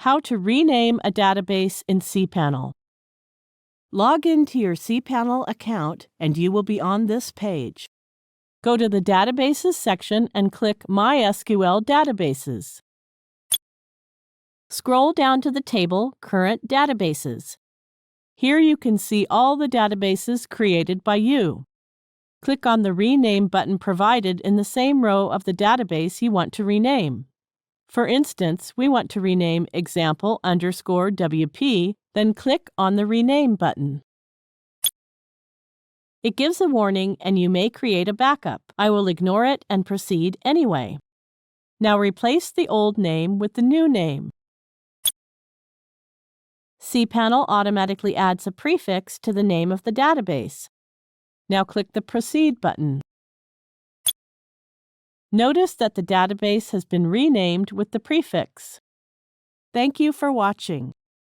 How to rename a database in cPanel. Log into your cPanel account and you will be on this page. Go to the Databases section and click MySQL Databases. Scroll down to the table Current Databases. Here you can see all the databases created by you. Click on the Rename button provided in the same row of the database you want to rename. For instance, we want to rename example_WP, then click on the Rename button. It gives a warning and you may create a backup. I will ignore it and proceed anyway. Now replace the old name with the new name. cPanel automatically adds a prefix to the name of the database. Now click the Proceed button. Notice that the database has been renamed with the prefix. Thank you for watching.